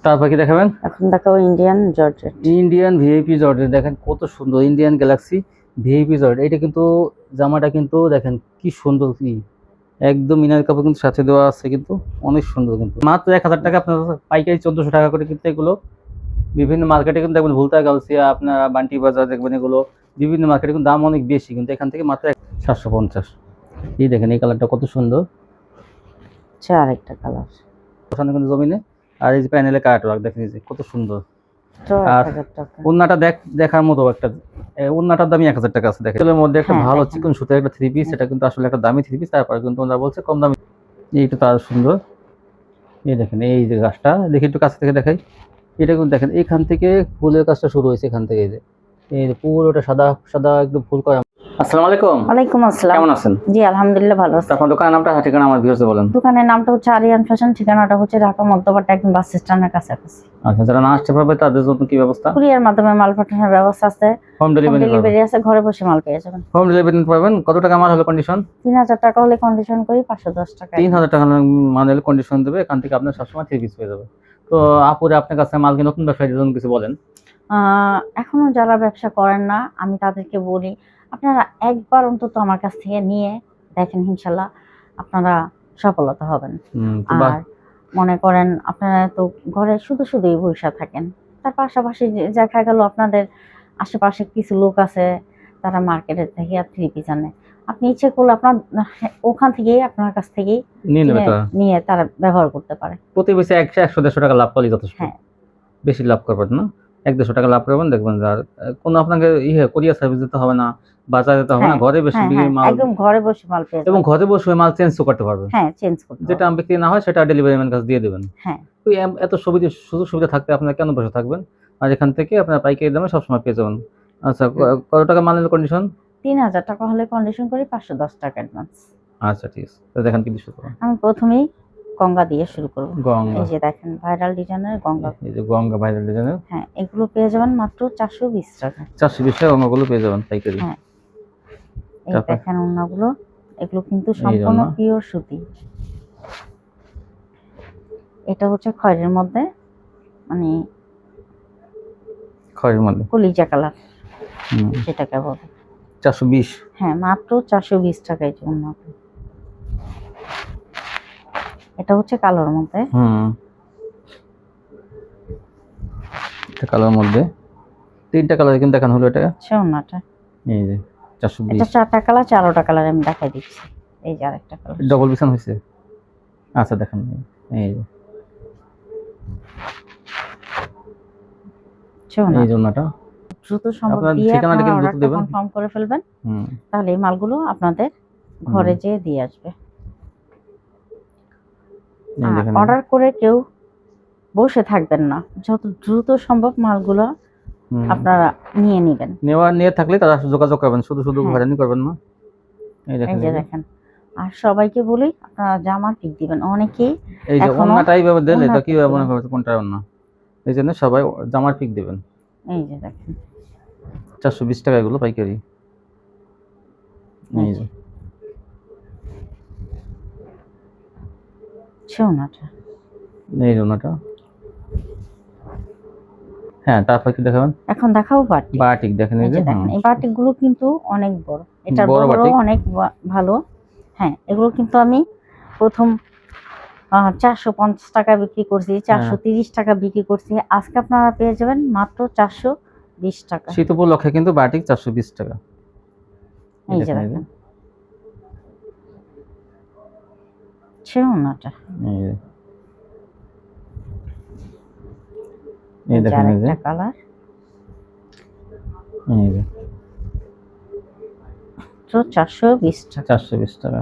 তারপর কি দেখাবেন? এখন দেখাবো Indian georgette. Indian VIP georgette, দেখেন কত সুন্দর ইন্ডিয়ান গ্যালাক্সি ভিআইপি জর্জেট। এটা কিন্তু জামাটা কিন্তু দেখেন কি সুন্দর, কি একদম ইনার কাপড় কিন্তু সাথে দেওয়া আছে, কিন্তু অনেক সুন্দর। কিন্তু মাত্র 1000 টাকা আপনার পাইকারি 1400 টাকা করে কিন্তু এগুলো বিভিন্ন মার্কেটে কিন্তু দেখবেন ভুলতা গাউসিয়া আপনার বান্টি বাজার দেখবেন, এগুলো বিভিন্ন মার্কেটে কিন্তু দাম অনেক বেশি, কিন্তু এখান থেকে মাত্র 750। এই দেখেন এই কালারটা কত সুন্দর, আরেকটা কালার ওখানে কিন্তু জমিনে। আর এই যে প্যানেলে কাট ওয়ার্ক দেখেন, এই যে কত সুন্দর। আর 1000 টাকা। ওন্নাটা দেখার মতো একটা, ওন্নাটার দামই 1000 টাকা আছে। দেখেন এর মধ্যে একটা ভালো দেখেন। চিকন সুতার একটা থ্রি পিস, এটা কিন্তু আসলে একটা দামি থ্রি পিস, তারপরে কিন্তু ওনারা বলছে কম দামি। এইটা তার সুন্দর। এই দেখেন এই যে গাছটা দেখি একটু কাছ থেকে দেখাই। এটা কিন্তু দেখেন এখান থেকে ফুলের কাজটা শুরু হয়েছে, এখান থেকে এই যে পুরোটা সাদা সাদা একদম ফুল করা। আসসালামু আলাইকুম। ওয়ালাইকুম আসসালাম। কেমন আছেন? জি আলহামদুলিল্লাহ ভালো আছি। আপনার দোকানের নামটা ঠিকানা আমার ভিউয়ার্সে বলেন। দোকানের নামটা হচ্ছে আরিয়ান ফ্যাশন, ঠিকানাটা হচ্ছে ঢাকা মধ্যপাড়া একদম বাস স্ট্যান্ডের কাছাকাছি। আচ্ছা, যারা না আসতে পারবে তাদের জন্য কি ব্যবস্থা? কুরিয়ার মাধ্যমে মাল পাঠানোর ব্যবস্থা আছে। হোম ডেলিভারি আছে, ঘরে বসে মাল পেয়ে যাবেন। হোম ডেলিভারি নিতে পারবেন। কত টাকা মাল হলো কন্ডিশন? 3000 টাকা হলে কন্ডিশন করি, 510 টাকা। 3000 টাকা মাল হলে কন্ডিশন দেবে, এখান থেকে আপনার সবসময় থ্রি পিস পেয়ে যাবে। তো আপুরে আপনার কাছে মাল কি নতুন ব্যবসায়ীদের জন্য কিছু বলেন? এখনো যারা ব্যবসা করেন না আমি তাদেরকে বলি, আপনারা একবার অন্তত আমার কাছ থেকে নিয়ে দেখেন, ইনশাল্লাহ আপনারা সফলতা হবেন। আর মনে করেন আপনারা তো ঘরে শুধু শুধুই বসে থাকেন, তার পাশাপাশি দেখা গেল আপনাদের আশেপাশে কিছু লোক আছে তারা মার্কেটের থেকে আর থ্রি পিস আনে, আপনি ইচ্ছে করলে আপনার ওখান থেকেই আপনার কাছ থেকেই নিয়ে তারা ব্যবহার করতে পারে। প্রতি পিসে 100-150 টাকা লাভ করলে যথেষ্ট। হ্যাঁ, বেশি লাভ করবেন না, 100-150 টাকা লাভ করবেন, দেখবেন আর কোনো আপনাকে কোরিয়ার সার্ভিস দিতে হবে না, বাজারে যেতে হবে না, ঘরে বসে মাল একদম ঘরে বসে মাল পেয়ে যাবেন এবং ঘরে বসে মাল চেঞ্জ করতে পারবেন। হ্যাঁ, চেঞ্জ করতে যেটা বিক্রি না হয় সেটা ডেলিভারি ম্যান কাছে দিয়ে দেবেন। হ্যাঁ, তো এত সুযোগ সুবিধা থাকতে আপনারা কেন বসে থাকবেন? আর এখান থেকে আপনারা পাইকারি দামে সবসময় পেয়ে যাবেন। আচ্ছা, কত টাকা মালের কন্ডিশন? 3000 টাকা হলে কন্ডিশন করি, 510 টাকা অ্যাডভান্স। আচ্ছা ঠিক আছে, তো দেখেন কি শুরু করুন। আমি প্রথমেই গঙ্গা দিয়ে শুরু করব। গঙ্গা, এই যে দেখেন ভাইরাল ডিজাইনের গঙ্গা, এই যে গঙ্গা ভাইরাল ডিজাইনের। হ্যাঁ, এগুলো পেয়ে যাবেন মাত্র 420 টাকা। 420 টাকা গঙ্গাগুলো পেয়ে যাবেন পাইকারি। হ্যাঁ, এই দেখেন ওড়নাগুলো, এগুলো কিন্তু সম্পূর্ণ পিওর সুতি। এটা হচ্ছে খয়েরির মধ্যে, মানে খয়েরির মধ্যে কলিজা কালার, সেটাকে বলে 420। হ্যাঁ, মাত্র 420 টাকায় ওড়নাগুলো। এটা হচ্ছে কালোর মধ্যে, এটা কালোর মধ্যে তিনটা কালার কিন্তু দেখানো হলো। এটা ওড়নাটা এই যে 420, এটা 4টা কালার, 4টা কালার আমি দেখাই দিচ্ছি। এই যে আরেকটা কালার ডবল বিছান হয়েছে। আচ্ছা দেখেন এই যে এই জন্যটা দ্রুত সম্ভব দিয়ে ঠিকানাটা কিন্তু দ্রুত দেবেন, কনফার্ম করে ফেলবেন, তাহলে এই মালগুলো আপনাদের ঘরে যেয়ে দিয়ে আসবে। অর্ডার করে কেউ বসে থাকবেন না, যত দ্রুত সম্ভব মালগুলো আপনারা নিয়ে নেবেন। নিয়ে থাকলে তারা যোগাযোগ করবেন, শুধু শুধু হয়রানি করবেন না। এই যে দেখেন, আর সবাইকে বলি আপনারা জামার পিক দিবেন। অনেকেই এই যে ওন্নাটাই ভাবে দেন, এটা কি মনে করবে কোনটা ওন্না, এই জন্য সবাই জামার পিক দিবেন। এই যে দেখেন 420 টাকা এগুলো পাইকারি। এই যে ওড়নাটা, এই ওন্নাটা। হ্যাঁ, তারপর কি দেখাবেন? এখন দেখাবো বাটিক। বাটিক দেখেন, এই যে দেখেন এই বাটিক গুলো কিন্তু অনেক বড়, এটা বড় অনেক ভালো। হ্যাঁ, এগুলো কিন্তু আমি প্রথম 450 টাকা বিক্রি করছি, 430 টাকা বিক্রি করছি, আজকে আপনারা পেয়ে যাবেন মাত্র 420 টাকা। শীত উপলক্ষে কিন্তু বাটিক 420 টাকা। এই যে দেখেন ওড়নাটা, এই দেখেন এই যে কালার, এই যে 420 টাকা। 420 টাকা।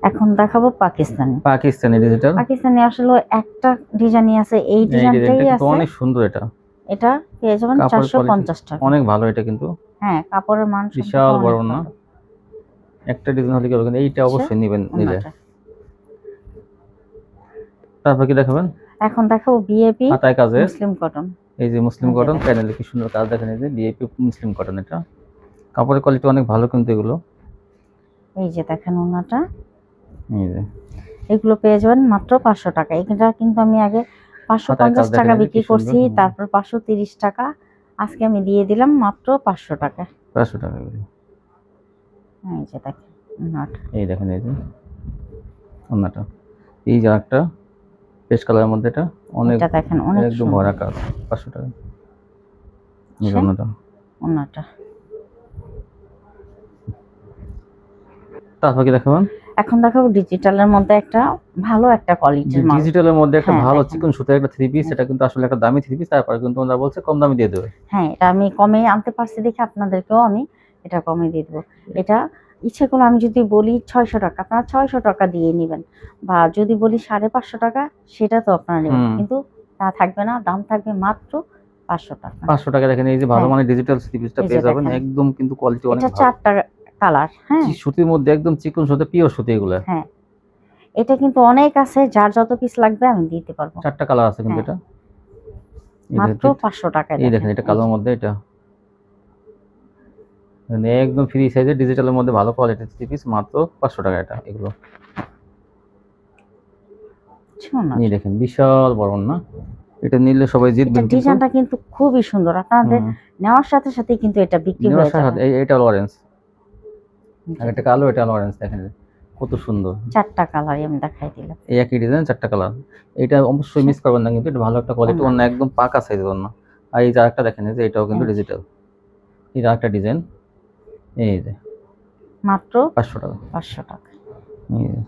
এখন দেখাবো পাকিস্তানি ডিজিটাল। পাকিস্তানি আসলে একটা ডিজাইনই আছে, এই ডিজাইনটাই আছে, অনেক সুন্দর। এটা পেয়ে যাবেন 450 টাকা। অনেক ভালো এটা কিন্তু। হ্যাঁ, কাপড়ের মান বিশাল বড় না, একটা ডিজাইন হলে কি হবে, এইটা অবশ্যই নেবেন নিলে। তারপর কি দেখাবেন? এখন দেখাবো বিএপি হাতায় কাজে মুসলিম কটন। এই যে মুসলিম কটন, প্যানেলে কি সুন্দর কাজ দেখেন, এই যে বিএপি মুসলিম কটন। এটা কাপড়ের কোয়ালিটি অনেক ভালো কিন্তু এগুলো। এই যে দেখেন ওড়নাটা, এই যে এগুলো পেয়ে যাবেন মাত্র 500 টাকা। এটা কিন্তু আমি আগে 550 টাকা দেখেন, এই যে বিক্রি কি সুন্দর। করছি, তারপর 530 টাকা, আজকে আমি দিয়ে দিলাম মাত্র 500 টাকা। 500 টাকা করে। এই যে দেখেন ওড়নাটা। এই দেখেন এই যে ওড়নাটা, এই যে একটা পেস্ট কালারের মধ্যে, এটা অনেক এটা দেখেন অনেক একদম সুন্দর ভরা কাজ। 500 টাকা এই যে ওড়নাটা। ওড়নাটা। তারপর কি দেখাবেন? এখন দেখাবো ডিজিটালের মধ্যে একটা ভালো একটা কোয়ালিটির মাল। ডিজিটালের মধ্যে একটা হ্যাঁ, ভালো দেখেন। চিকন সুতার একটা থ্রি পিস, এটা কিন্তু আসলে একটা দামি থ্রি পিস, তারপর কিন্তু ওনারা বলছে কম দামে দিয়ে দেবে। হ্যাঁ, এটা আমি কমে আনতে পারছি দেখে আপনাদেরকেও আমি এটা কমে দিয়ে দেবো। এটা ইচ্ছে করলে আমি যদি বলি 600 টাকা, আপনারা 600 টাকা দিয়ে নেবেন, বা যদি বলি 550 টাকা, সেটা তো আপনারা নেবেন, কিন্তু তা থাকবে না, দাম থাকবে মাত্র 500 টাকা। 500 টাকা। দেখেন এই যে ভালো হ্যাঁ। মানের ডিজিটাল থ্রি পিসটা এই যে পেয়ে যাবেন, দেখেন। একদম কিন্তু কোয়ালিটি অনেক এটা ভালো। 4টা কালার। হ্যাঁ, সুতির মধ্যে একদম চিকন সুতা, পিওর সুতি এগুলা। হ্যাঁ, এটা কিন্তু অনেক আছে, যার যত পিস লাগবে আমি দিতে পারবো। 4টা কালার আছে কিন্তু হ্যাঁ। এটা। এই মাত্র দেখেন, 500 টাকায় এই দেখেন এটা কালোর মধ্যে, এটা মানে একদম ফ্রি সাইজের ডিজিটালের মধ্যে ভালো কোয়ালিটির থ্রি পিস, মাত্র 500 টাকা এটা। এগুলো এই দেখেন বিশাল বড় না, এটা নিলে সবাই জিতবেন। কিন্তু ডিজাইনটা কিন্তু খুবই সুন্দর, আপনাদের নেওয়ার সাথে সাথে কিন্তু এটা বিক্রি হয়ে যাবে। এটা অরেঞ্জ, আর এটা কালো, এটা অরেঞ্জ। দেখেন কত সুন্দর, 4টা কালারই আমি দেখাই দিলাম। এই একই ডিজাইন 4টা কালার। এটা অবশ্যই মিস করবেন না, কিন্তু এটা ভালো একটা কোয়ালিটি, অন্য একদম পাকা সাইজের অন্য। আর এই যে আরেকটা দেখেন, এই যে এটাও কিন্তু ডিজিটাল, এটা আরেকটা ডিজাইন। এই যে মাত্র 500 টাকা। 500 টাকা। এই যে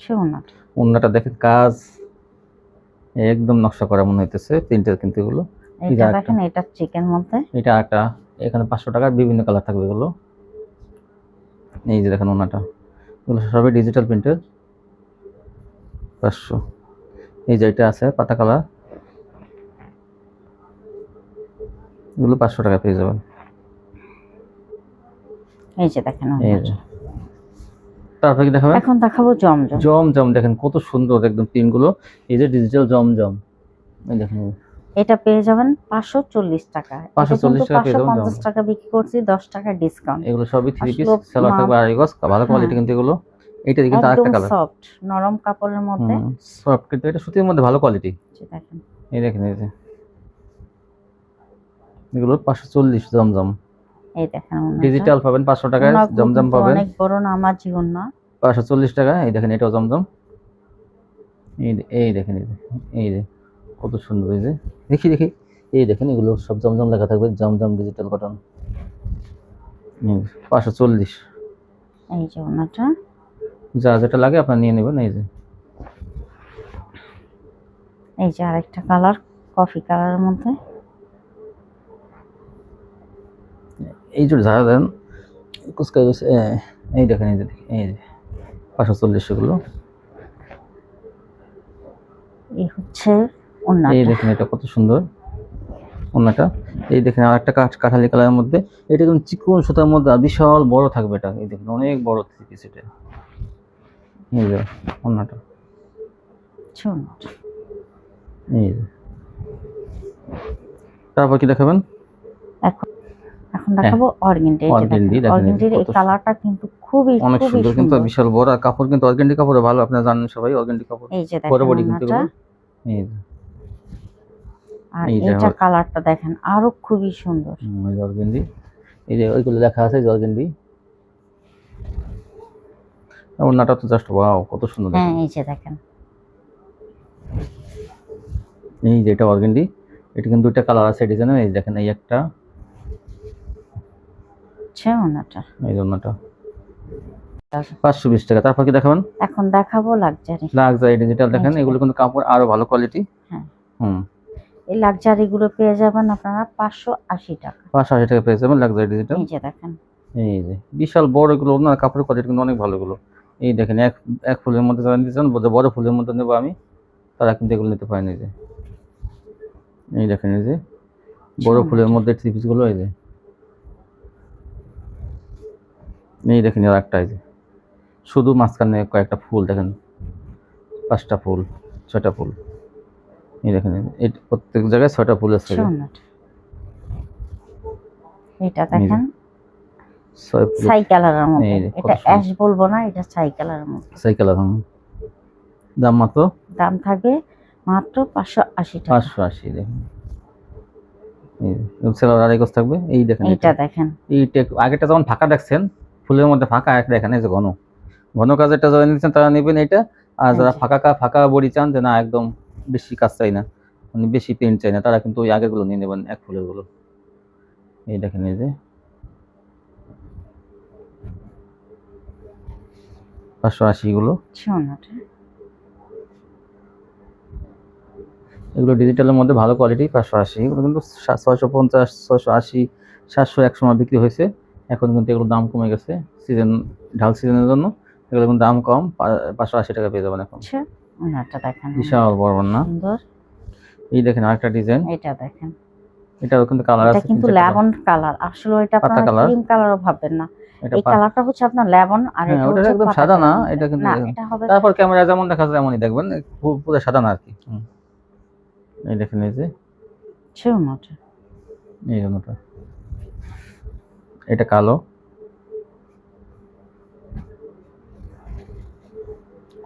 সুন্দর অন্যটা দেখেন, কাজ একদম নকশা করা মনে হইতেছে প্রিন্টের, কিন্তু এগুলো এটা দেখেন, এটা চিকেন মধ্যে, এটা একটা এখানে 500 টাকার বিভিন্ন কালার থাকবে এগুলো। এই যে দেখেন ওনাটা, এগুলো সবই ডিজিটাল প্রিন্টের, 500। এই যে এটা আছে পাতা কালার, এগুলো 500 টাকা পেয়ে যাবেন। এই যে দেখেন। এই যে তারপর কি দেখাবেন? এখন দেখাবো জমজম। জমজম দেখেন কত সুন্দর একদম প্রিন্টগুলো, এই যে ডিজিটাল জমজম, এই দেখেন এটা পেয়ে যাবেন 540 টাকা। 540 টাকা পেয়ে যাবেন। 550 টাকা বিক্রি করছি, 10 টাকা ডিসকাউন্ট। এগুলো সবই থ্রি পিস, সেলাই থাকবে আড়াই গজ, ভালো কোয়ালিটি কিন্তু এগুলো। এটা কিন্তু আরেকটা কালার, সফট নরম কাপড়ের মধ্যে, সফট, কিন্তু এটা সুতির মধ্যে ভালো কোয়ালিটি। দেখেন এই দেখেন, এই যে এগুলো 540 জমজম। এই দেখেন ডিজিটাল পাবেন 500 টাকায়, জমজম পাবেন অনেক বড় না, আমার জীবন না, 540 টাকা। এই দেখেন এটাও জমজম, এই দেখেন, এই যে কত সুন্দর, এই যে দেখি দেখি, এই দেখেন এগুলো সব জমজম লেখা থাকবে, জমজম ডিজিটাল কটন, 540। এই যে ওনাটা, যা যেটা লাগে আপনার নিয়ে নেবেন। এই যে আরেকটা কালার, কফি কালারের মধ্যে, এই যে যারা দেন কুচকাই গেছে, এই দেখেন, এই যে 540 এগুলো। এই হচ্ছে ওনাটা, এই দেখেন এটা কত সুন্দর ওনাটা। এই দেখেন আর একটা কাঠালি কালারের মধ্যে, এটা কিন্তু চিকন সুতার মধ্যে, আর বিশাল বড় থাকবে এটা। এই দেখেন অনেক বড় থ্রি পিস এটা। এই যে ওনাটা, এই যে তারপর কি দেখাবেন? এখন দেখাবো অর্গেন্ডি। অর্গেন্ডির এই কালারটা কিন্তু খুবই অনেক সুন্দর, কিন্তু বিশাল বড়, আর কাপড় কিন্তু অর্গেন্ডি কাপড় ভালো, আপনারা জানেন সবাই অর্গেন্ডি কাপড়। এই যে বড় বড় দেখেন কিন্তু এগুলো। এই যে আর এটা কালারটা দেখেন আরো খুবই সুন্দর, এই অর্গেন্ডি, এই যে ওইগুলো লেখা আছে যে অর্গেন্ডি। ওনাটা তো জাস্ট ওয়াও, কত সুন্দর। হ্যাঁ, এই যে দেখেন, এই যে এটা অর্গেন্ডি, এটা কিন্তু দুইটা কালার আছে ডিজাইনে। এই দেখেন এই একটা, ওনাটা, এই ওনাটা 520 টাকা। তারপর কি দেখাবেন? এখন দেখাবো লাক্সারি ডিজিটাল। দেখেন এগুলো কিন্তু কাপড় আরো ভালো কোয়ালিটি। হ্যাঁ, এই লাক্সারি গুলো পেয়ে যাবেন আপনারা 580 টাকা। 580 টাকা পেয়ে যাবেন লাক্সারি ডিজিটাল। এই যে দেখেন, এই যে বিশাল বড় এগুলো না, কাপড়ের কোয়ালিটি কিন্তু অনেক ভালো এগুলো। এই দেখেন এক ফুলের মধ্যে যারা নিতে চান, বড় ফুলের মধ্যে নেবো আমি, তারা কিন্তু এগুলো নিতে পারেন। এই যে এই দেখেন, এই যে বড় ফুলের মধ্যে থ্রি পিস গুলো। এই যে এই দেখেন আর একটা, এই যে শুধু মাঝখানে কয়েকটা ফুল, দেখেন 5টা ফুল, 6টা ফুল। এই দেখেন এই প্রত্যেক জায়গায় 6টা ফুল আছে। এটা দেখেন ছাই কালারের মধ্যে, এটা অ্যাশ বলবো না, এটা ছাই কালারের মধ্যে। ছাই কালার। দাম মাত্র, দাম থাকবে মাত্র 580 টাকা। 580 দেখেন, এই সেলোয়ার আড়াই গজ থাকবে। এই দেখেন এটা দেখেন, এইটা আগেটা যেমন ফাঁকা দেখছেন, ফুলের মধ্যে ফাঁকা, একটা দেখেন এই যে ঘন ঘন কাজেরটা যারা নিচ্ছেন তারা নেবেন এটা। আর যারা ফাঁকা বড়ি চান যে না একদম বেশি কাজ চাই না, মানে বেশি প্রিন্ট চাই না, তারা কিন্তু ওই আগের গুলো নিয়ে নেবেন, এক ফুলের গুলো। এই দেখেন এই যে 580 গুলো, সোনাটা এগুলো ডিজিটালের মধ্যে ভালো কোয়ালিটি। 580 এগুলো কিন্তু 650, 680, 700 এক সময় বিক্রি হয়েছে। এখন কিন্তু এগুলোর দাম কমে গেছে সিজন, ঢাল সিজনের জন্য এগুলো কিন্তু দাম কম, 580 টাকা পেয়ে যাবেন এখন। আচ্ছা, ওনাটা দেখেন বিশাল বড় না, সুন্দর। এই দেখেন আরেকটা ডিজাইন, এটা দেখেন, এটাও কিন্তু কালার এটা আছে, কিন্তু ল্যাবন কালার, আসলে এটা পাতা আপনারা কালার। ক্রিম কালারও ভাববেন না, এটা এই কালারটা হচ্ছে আপনার ল্যাবন, আর হ্যাঁ এটা ওটা হচ্ছে একদম পাতা সাদা না, কালার। এটা কিন্তু না, এটা হবে তারপর ক্যামেরা যেমন দেখা যায় এমনই দেখবেন, পুরো সাদা না আর কি। এই দেখেন এই যে সোনাটা, এই জন্যটা, এটা কালো,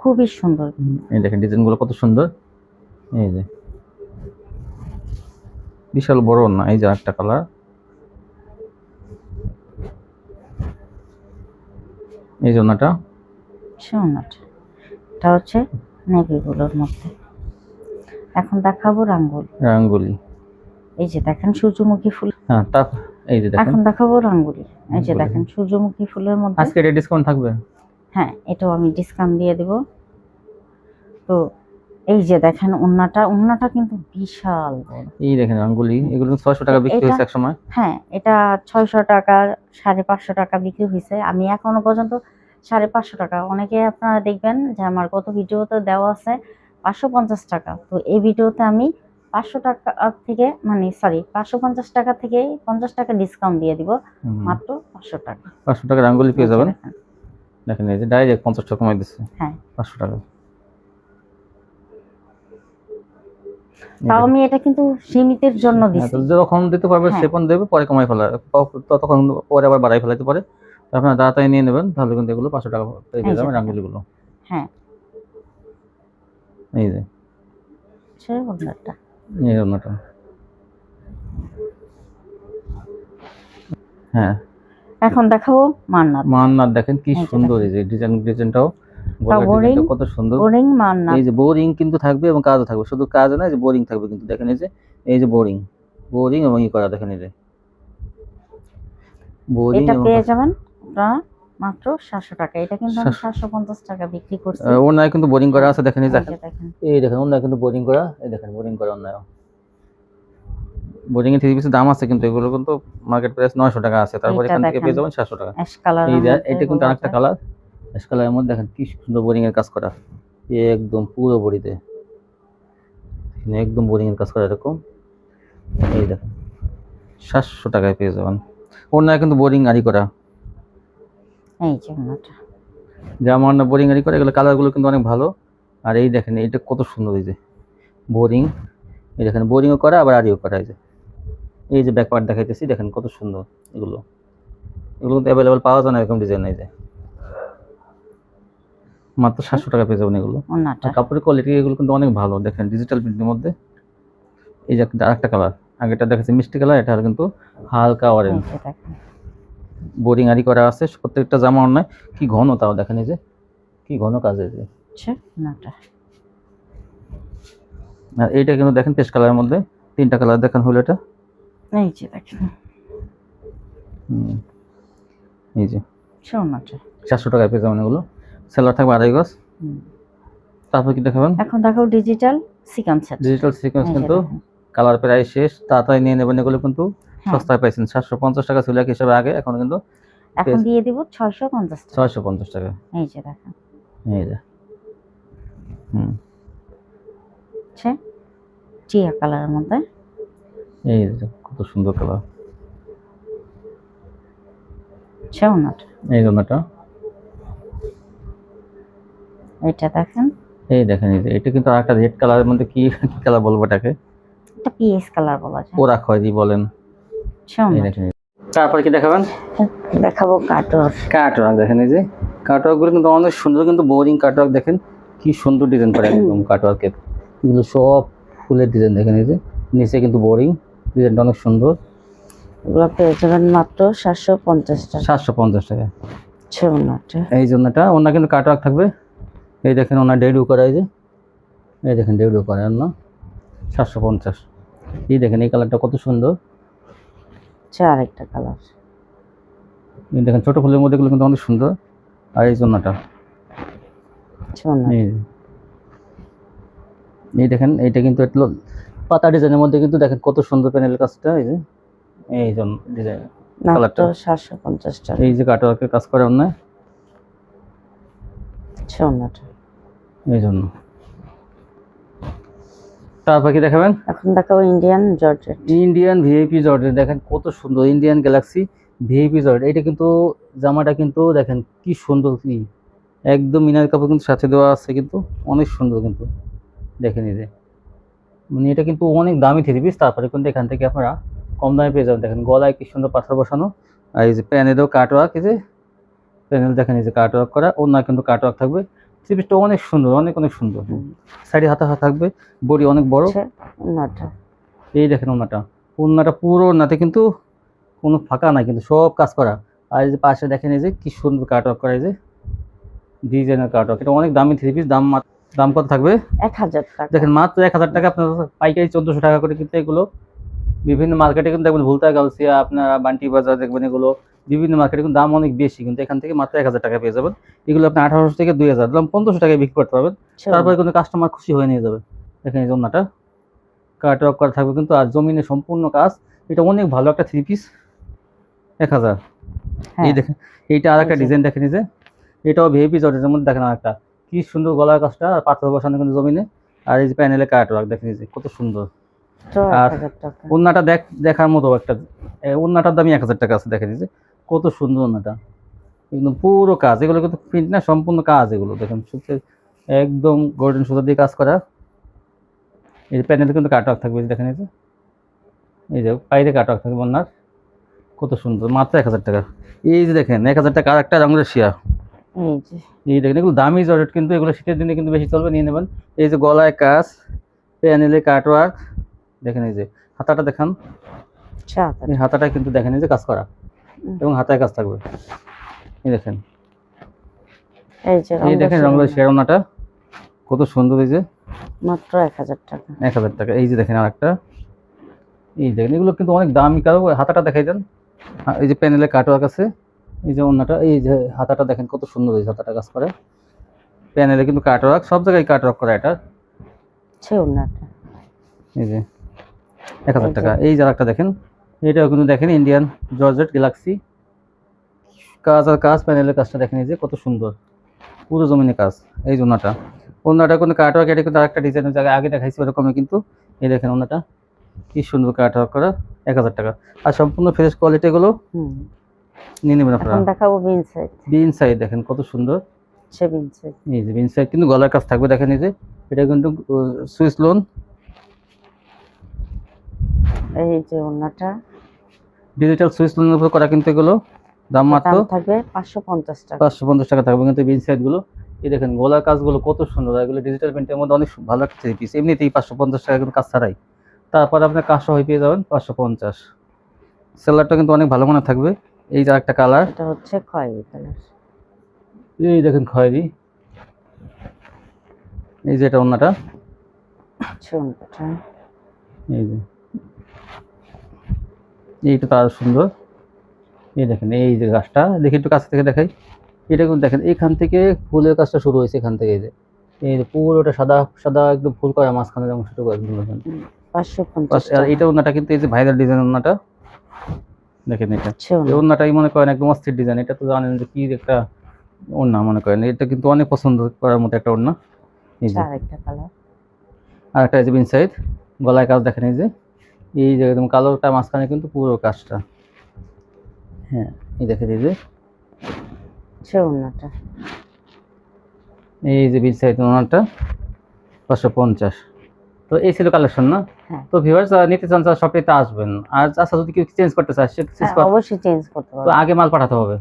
খুবই সুন্দর। এই দেখেন ডিজাইন গুলো কত সুন্দর। এই যে বিশাল বড় না, এই যে একটা কালার, এই জন্যটা সোনাটা, এটা হচ্ছে নেভি গুলোর মধ্যে। এখন দেখাবো রাঙ্গুলি। রাঙ্গুলি, এই যে দেখেন সূর্যমুখী ফুল। হ্যাঁ এই যে দেখেন, এখন দেখাবো রাঙ্গুলি। এই যে দেখেন সূর্যমুখী ফুলের মধ্যে। আজকে এটা ডিসকাউন্ট থাকবে। হ্যাঁ, এটাও আমি ডিসকাউন্ট দিয়ে দেব। তো এই যে দেখেন ওন্নাটা কিন্তু বিশাল বড়। এই দেখেন রাঙ্গুলি, এগুলো 600 টাকা বিক্রি হয়েছে এক সময়। হ্যাঁ, এটা 600 টাকা, 550 টাকা বিক্রি হয়েছে। আমি এখনো পর্যন্ত 550 টাকা, অনেকে আপনারা দেখবেন যে আমার গত ভিডিওতে দেওয়া আছে 550 টাকা। তো এই ভিডিওতে আমি 500 টাকা থেকে, মানে সরি 550 টাকা থেকে 50 টাকা ডিসকাউন্ট দিয়ে দিব, মাত্র 500 টাকা। 500 টাকা রাঙ্গুলি পেয়ে যাবেন। দেখেন, দেখেন এই যে ডাইরেক্ট 50 টাকা কমাই দিচ্ছে। হ্যাঁ 500 টাকা। তাও আমি এটা কিন্তু সীমিতের জন্য দিছি। যখন দিতে পারবে সেপন দেবে, পরে কমাই ফেলা, তখন পরে আবার বাড়াই ফেলাইতে পারে। আপনারা তাড়াতাড়ি নিয়ে নেবেন, তাহলে কিন্তু এগুলো 500 টাকা পেয়ে যাবেন রাঙ্গুলি গুলো। হ্যাঁ, এই যে সে ওন্নাটা, এই ওন্নাটা, হ্যাঁ। এখন দেখাবো মান্নাত, দেখেন কি সুন্দর, এই যে ডিজাইনটাও কত সুন্দর। বোরিং মান্নাত, এই যে বোরিং কিন্তু থাকবে এবং কাজও থাকবে, শুধু কাজ না, এই যে বোরিং থাকবে কিন্তু দেখেন, এই যে বোরিং এবং ই করা, দেখেন এই যে বোরিং। এটা পেয়ে যাবেন আপনারা মাত্র 700 টাকা। এটা কিন্তু আমি 750 টাকা বিক্রি করছি। ওনায় কিন্তু বোরিং করা আছে, দেখেন এই দেখেন, এই দেখেন ওনায় কিন্তু বোরিং করা, এই দেখেন বোরিং করা ওনায়। বোরিং এর 3 পিসের দাম আছে, কিন্তু এগুলো কিন্তু মার্কেট প্রাইস 900 টাকা আছে, তারপর এখান থেকে পেয়ে যাবেন 700 টাকা। অ্যাশ কালার, এই যে এটা কিন্তু আরেকটা কালার, অ্যাশ কালারের মধ্যে দেখেন কি সুন্দর বোরিং এর কাজ করা, একদম পুরো বডিতে একদম বোরিং এর কাজ করা এরকম। এই দেখেন 700 টাকায় পেয়ে যাবেন। ওনায় কিন্তু বোরিং আরি করা, এই যে ওন্নাটা, যেমন ওনা বোরিং আরি করা, এগুলো কালারগুলো কিন্তু অনেক ভালো। আর এই দেখেন এটা কত সুন্দর, এই যে বোরিং, এই দেখেন বোরিংও করা আবার আরিও করা। এই যে ব্যাক পার্ট দেখাইতেছি, দেখেন কত সুন্দর। এগুলো কিন্তু অ্যাভেলেবল পাওয়া যায় না এরকম ডিজাইন। এই যে মাত্র 700 টাকা পেয়ে যাবেন এগুলো। কাপড়ের কোয়ালিটি এগুলো কিন্তু অনেক ভালো, দেখেন ডিজিটাল প্রিন্টের মধ্যে। এই যে আরেকটা কালার, আগেটা দেখাচ্ছি মিষ্টি কালার, এটা কিন্তু হালকা অরেঞ্জ, বোরিং আরি করা আছে প্রত্যেকটা জামা। অন্যায় কি ঘন, তাও দেখেন এই যে কি ঘন কাজ। এই যে আর এইটা কিন্তু দেখেন পেস্ট কালারের মধ্যে 3টা কালার দেখেন হলো এটা। এই যে দেখেন, এই যে 700 টাকায় পেয়ে যাবেন এগুলো। সেলার থাকবে আড়াই গজ। তারপর কি দেখাবেন? এখন দেখাবো digital sequence set. Digital sequence কিন্তু কালার প্রায় শেষ, তাড়াতাড়ি নিয়ে নেবেন এগুলো, কিন্তু সস্তায় পাইছেন। 750 টাকা ছিল এক হিসাবে আগে, এখন কিন্তু এখন দিয়ে দিব 650 টাকা। এই যে দেখেন, এই যে টিয়া কালারের মধ্যে, এই যে কত সুন্দর কালার। এই জন্যটা, এটা দেখেন, এই দেখেন এই যে এটা কিন্তু আরেকটা রেড কালারের মধ্যে, কি কালার বলবো এটাকে? এটা পিএস কালার বলা যায়, ওরা খয়েরি বলেন। এই দেখেন, তারপর কি দেখাবেন? দেখাবো কাটওয়ার্ক। দেখেন এই যে কাটওয়ার্ক গুলো কিন্তু অনেক সুন্দর, কিন্তু বোরিং কাটওয়ার্ক দেখেন কি সুন্দর ডিজাইন করে একদম কাটওয়ার্কের। এগুলো সব ফুলের ডিজাইন দেখেন, এই যে নিচে কিন্তু বোরিং, ডিজাইনটা অনেক সুন্দর। এগুলো পেয়ে যাবেন মাত্র 750 টাকা। 750 টাকা। আচ্ছা ওনাটা এই জন্যটা ওনা কিন্তু কাটওয়ার্ক থাকবে। এই দেখেন ওনার ডেডু করা, এই যে এই দেখেন ডেডু করা না, 750। এই দেখেন এই কালারটা কত সুন্দর। আচ্ছা আরেকটা কালার। এই দেখেন ছোট ফুলের মধ্যে এগুলো কিন্তু অনেক সুন্দর। আর এই জন্যটা আচ্ছা ওনাটা এই দেখেন এইটা কিন্তু একটু পাতা ডিজাইনের মধ্যে কিন্তু দেখেন কত সুন্দর প্যানেলের কাজটা। এই যে এই জন্য ডিজাইন মাত্র কালারটা 750 টাকা। এই যে কাটওয়ার্কের কাজ করে অন্য, আচ্ছা ওনাটা এই জন্য। তারপর কি দেখাবেন? এখন দেখাবো Indian georgette. Indian VIP georgette দেখেন কত সুন্দর, ইন্ডিয়ান গ্যালাক্সি ভিআইপি জর্জেট। এটা কিন্তু জামাটা কিন্তু দেখেন কি সুন্দর, কি একদম মিনার কাপড় কিন্তু সাথে দেওয়া আছে, কিন্তু অনেক সুন্দর কিন্তু দেখেন। এই যে মানে এটা কিন্তু অনেক দামি থ্রি পিস, তারপরে কিন্তু এখান থেকে আপনারা কম দামে পেয়ে যাবেন। দেখেন গলায় কি সুন্দর পাথর বসানো, আর এই যে প্যানেলেও কাটওয়ার্ক, এই যে প্যানেল দেখেন এই যে কাটওয়ার্ক করা, অন্য কিন্তু কাটওয়ার্ক থাকবে। থ্রি পিসটা অনেক সুন্দর, অনেক অনেক সুন্দর। সাইডে হাতা হাতা থাকবে, বডি অনেক বড়। আচ্ছা ওনাটা এই দেখেন ওন্নাটা পুরো ওন্নাতে কিন্তু কোনো ফাঁকা নাই, কিন্তু সব কাজ করা। আর এই যে পাশে দেখেন এই যে কি সুন্দর কাটওয়ার্ক করা, এই যে ডিজাইনের কাটওয়ার্ক। এটা অনেক দামি থ্রি পিস। দাম কত থাকবে? 1000 টাকা। দেখেন মাত্র 1000 টাকা। আপনার পাইকারি 1400 টাকা করে কিন্তু এগুলো বিভিন্ন মার্কেটে কিন্তু দেখবেন ভুলতা গাউসিয়া, আপনারা বান্টি বাজার দেখবেন, এগুলো বিভিন্ন মার্কেটে কিন্তু দাম অনেক বেশি, কিন্তু এখান থেকে মাত্র 1000 টাকা পেয়ে যাবেন। এগুলো আপনি 1800 থেকে 2000 দাম 1500 টাকায় বিক্রি করতে পারবেন। তারপরে কিন্তু কাস্টমার খুশি হয়ে নিয়ে যাবে। দেখেন এই জন্যটা কাটওয়ার্ক করা থাকবে কিন্তু, আর জমিনে সম্পূর্ণ কাজ। এটা অনেক ভালো একটা থ্রি পিস, 1000। এই দেখেন এইটা আর একটা ডিজাইন দেখেন, এই যে এটাও ভিআইপি জর্জেটের মধ্যে দেখেন আরেকটা কি সুন্দর গলার কাজটা, আর পাথর বসানো কিন্তু জমিনে। আর এই যে প্যানেলে কাটওয়ার্ক দেখেন, এই যে কত সুন্দর। আর ওন্নাটা দেখার মতো একটা, ওন্নাটার দামই 1000 টাকা আছে। দেখেন এই যে কত সুন্দর ওন্নাটা, একদম পুরো কাজ। এগুলো কিন্তু প্রিন্ট না, সম্পূর্ণ কাজ। এগুলো দেখেন একদম গোল্ডেন সুতা দিয়ে কাজ করা। এই যে প্যানেলে কিন্তু কাটওয়ার্ক থাকবে, দেখেন এই যে বাইরে কাটওয়ার্ক থাকবে ওন্নার, কত সুন্দর। মাত্র 1000 টাকা। এই যে দেখেন 1000 টাকা আর একটা রাঙ্গুরেশিয়া। এই দেখেন এগুলো দামি জর্জেট, কিন্তু এগুলো শীতের দিনে কিন্তু বেশি চলবে, নিয়ে নেবেন। এই যে গলায় কাজ, প্যানেলে কাটওয়ার্ক দেখেন। এই যে হাতাটা দেখান, এই হাতাটা কিন্তু দেখেন এই যে কাজ করা, এবং হাতায় কাজ থাকবে। এই দেখেন এই দেখেন রাঙ্গুরেশিয়া ওন্নাটা কত সুন্দর। এই যে মাত্র 1000 টাকা। 1000 টাকা। এই যে দেখেন আরেকটা, এই দেখেন এগুলো কিন্তু অনেক দামি। কারো হাতাটা দেখাই দেন, এই যে প্যানেলে কাটওয়ার্ক আছে। এই যে ওন্নাটা, এই যে হাতাটা দেখেন কত সুন্দর, এই হাতাটা কাজ করে। প্যানেলে কিন্তু কাটওয়ার্ক, সব জায়গায় কাটওয়ার্ক করা এটা। এই যে 1000 টাকা। এই যে আরেকটা দেখেন, এটাও কিন্তু দেখেন ইন্ডিয়ান জর্জেট গ্যালাক্সি কাজ, আর কাজ প্যানেলের কাজটা দেখেন এই যে কত সুন্দর, পুরো জমিনে কাজ। এই যে ওন্নাটা কিন্তু কাটওয়ার্ক, এটা কিন্তু আরেকটা ডিজাইনের জায়গায় আগে দেখাইছি ওরকমই, কিন্তু এই দেখেন ওন্নাটা কি সুন্দর কাটওয়ার্ক করা, 1000 টাকা। আর সম্পূর্ণ ফ্রেশ কোয়ালিটি, এগুলো নিয়ে নেবেন আপনারা। দেখাবো বিন সাইড দেখেন কত সুন্দর। এই যে বিন সাইড কিন্তু গলার কাজ থাকবে, দেখেন এই যে এটা কিন্তু সুইস লোন। এই যে ওন্নাটা ডিজিটাল সুইস লোনের উপর করা, কিন্তু এগুলো দাম মাত্র থাকবে 550 টাকা। 550 টাকা থাকবে কিন্তু বিন সাইড গুলো। এই দেখেন গলার কাজগুলো কত সুন্দর, এগুলো ডিজিটাল প্রিন্টের মধ্যে অনেক ভালো একটা থ্রি পিস। এমনিতেই 550 টাকা কিন্তু কাজ ছাড়াই, তারপর আপনার কাজ সহ পেয়ে যাবেন 550। সেলারটা কিন্তু অনেক ভালো মনে থাকবে। এই যে একটা কালার, এটা হচ্ছে খয়েরি কালার। এই দেখেন খয়েরি। এই যে এটা ওন্নাটা, এই যে এইটা তার সুন্দর। এই দেখেন এই যে গাছটা দেখি একটু কাছ থেকে দেখাই। এটা কিন্তু দেখেন এখান থেকে ফুলের কাজটা শুরু হয়েছে, এখান থেকে এই যে পুরোটা সাদা সাদা একদম ফুল করা, মাঝখানের অংশটুকু একদম দেখেন 550। আর এটা ওন্নাটা কিন্তু এই যে ভাইরাল ডিজাইন ওন্নাটা দেখেন। এটা এই ওন্নাটাই মনে করেন একদম অস্থির ডিজাইন। এটা তো জানেন যে কি একটা ওন্না, মনে করেন এটা কিন্তু অনেক পছন্দ করার মতো একটা ওন্না। এই যে আরেকটা কালার, আর একটা এই যে ইনসাইড গলায় কাজ দেখেন, এই যে একদম কালোটা মাঝখানে কিন্তু পুরো কাজটা। হ্যাঁ এই দেখেন এই যে ওন্নাটা, এই যে বিন সাইড ওন্নাটা 550। তো এই ছিল কালেকশন না? তো ভিউয়ার্স নিতে চান শপেতে আসবেন। আর আচ্ছা যদি কেউ চেঞ্জ করতে চায় অবশ্যই চেঞ্জ করতে হবে, তো আগে মাল পাঠাতে হবে।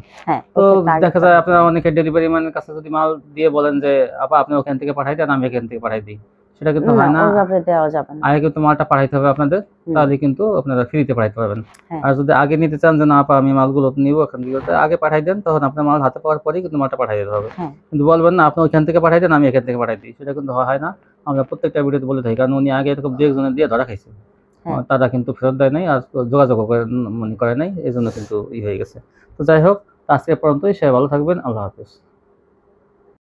তো দেখা যায় আপনারা অনেকে ডেলিভারি ম্যানের কাছে যদি মাল দিয়ে বলেন যে আপা আপনি ওখান থেকে পাঠাই দেন, আমি এখান থেকে পাঠাই দিই, সেটা কিন্তু না হয় না। ওইভাবে দেওয়া যাবে না। আগে কিন্তু মালটা পাঠাইতে হবে আপনাদের, তাহলে কিন্তু আপনারা ফ্রিতে পাঠাইতে পারবেন। হ্যাঁ। আর যদি আগে নিতে চান যে না আপা আমি মালগুলো নিবো এখান থেকে, তো আগে পাঠাই দেন, তখন আপনার মাল হাতে পাওয়ার পরেই কিন্তু মালটা পাঠাই দিতে হবে। হ্যাঁ। কিন্তু বলবেন না আপনি ওইখান থেকে পাঠাই দেন আমি এখান থেকে পাঠাই দিই, সেটা কিন্তু হয় না। আমরা প্রত্যেকটা ভিডিওতে বলে থাকি, কারণ উনি আগে এরকম 2 একজনের দিয়ে ধরা খাইছে, হ্যাঁ। তারা কিন্তু ফেরত দেয় নাই আর যোগাযোগ করে নাই, এই জন্য কিন্তু হয়ে গেছে। তো যাই হোক, আজকে পর্যন্তই। সে ভালো থাকবেন, আল্লাহ হাফেজ।